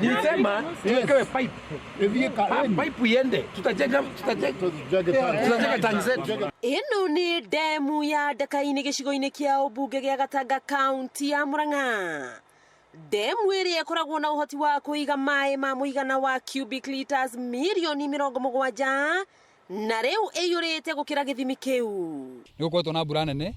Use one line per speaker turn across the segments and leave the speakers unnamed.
Nilisema tuwekewe pipe. Pipe iende. Tutajenga tangi zetu.
Ino ni ndemu ya Ndakaini gicigo-ini kia ubunge gia Gatanga kaunti ya Murang'a. Ndemu iria ikoragwo na uhoti wa kuiga maai ma muigana wa cubic liters milioni 70 na riu iyurite gukira githimi kiu.
Nigukoretwo na mbura nene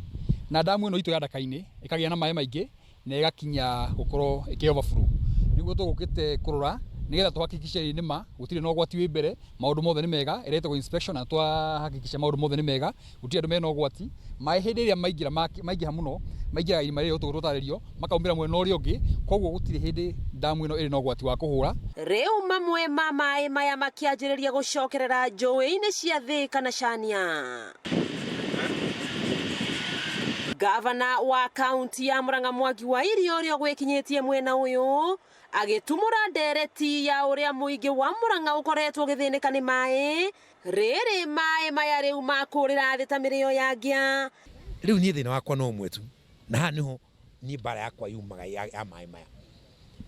na damu ino itu ya Ndakaini ikagia na maai maingi na igakinya gukorwo iki-overflow. Niguo tugukite kurora nigetha tuhakikishe nima gutire no gwati wi mbere maundu mothe ni mega iretwo inspection na twahakikisha maundu mothe ni mega gutire andu mena gwati maai hindi iria maingira muno maingira irima riri tugutaririo makaumbira mwena uria ungi koguo gutire hindi damu ino iri no gwati wa kuhura.
Riu mamwe ma maai maya makianjiriria gucokerera njũĩ-inĩ cia Thika na Chania. Gavana wa kaunti ya Murang'a Mwangi wa Iria uria gwikinyitie mwena uyu agitumura ndereti ya uria muingi wa Murang'a ukoretwo githinika ni maai riri maai maya riu makurira thi ta mirio ya ngia.
Riu ni thina wakwa no umwe tu na ha niho ni bara yakwa yumaga ya maai maya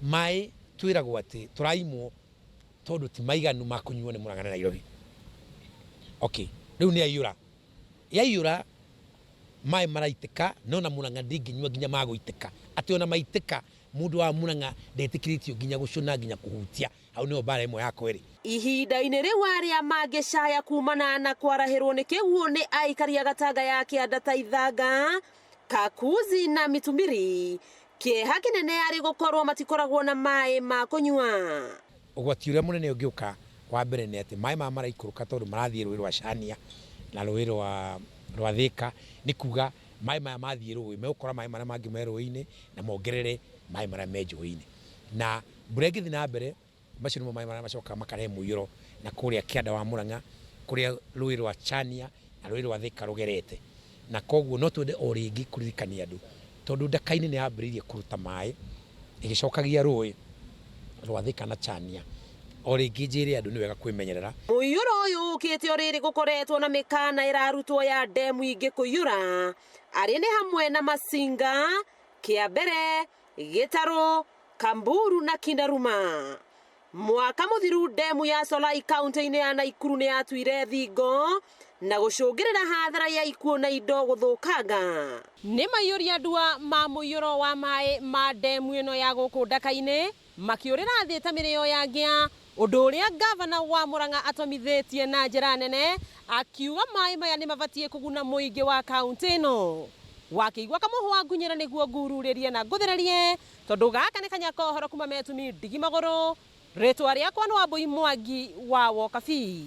maai twiragwo ati turaimwo tondu ti maiganu makunyuo ni Murang'a na Nairobi. Okay, riu ni yaiyura maai maraitika no na Murang'a ndinginyua nginya maguitika ati ona maitika mundu wa Murang'a ndetikiritio nginya gucuna nginya kuhutia au ni bara imwe yako iri.
Ihinda-ini riu aria mangicaya kumana na kwarahirwo ni kiguo ni aikari a Gatanga ya Kianda ta Ithanga, Kakuzi na Mitumbiri kieha kinene ari gukorwo matikoragwo na maai ma kunyua.
Ugwati uria munene ungiuka wa mbere ni ati maai maraikuruka tondu marathie rũĩ rwa Chania na rũĩ rwa Thika ni kuga maai maya mathie rũĩ megukora maai maria mangi me rũĩ-ini na mongerere maai maria me njũĩ-ini na mbura ĩngĩthiĩ na mbere macio nĩmo maai maria macoka makarehe mũiyũro na kũrĩa Kianda wa Murang'a kũrĩa rũĩ rwa Chania na rũĩ rwa Thika rũgerete na koguo no twende o rĩngĩ kũririkania andu tondu Ndakaini nĩ yambĩrĩirie kũruta maai ĩgĩcokagia rũĩ rwa Thika na Chania o rĩngĩ njĩre andu nĩ wega kwĩmenyerera.
Mũiyũro ũyũ ũkĩte o rĩrĩ gũkoretwo na mĩkana ĩrarutwo ya ndemu ingĩ kũiyũra arĩ nĩ hamwe na Masinga, Kiambere, Gĩtarũ, Kamburu na Kindaruma. Mwaka mũthiru ndemu ya Solai kaunti-inĩ ya Naikuru nĩ yatuire thingo na gucungirira hathara ya ikuo na indo guthukanga. Ni maiyũria ndua ma mũiyũro wa maai ma ndemu ĩno ya gũkũ Ndakaini makiurira thi ta mĩrĩo ya ngia, undu uria gavana wa Murang'a atomithitie na njĩra nene akiuga maai maya nĩ mabatie kũguna mũingĩ wa kaunti ĩno. Wakĩigua kamũhwa ngunyĩra nĩguo ngururĩrie na nguthererie tondu gaka nĩ Kanyakohoro kuma Metumi Ndigi Magũrũ. Rĩtwa rĩakwa nĩ Wambui Mwangi wa Wokabi.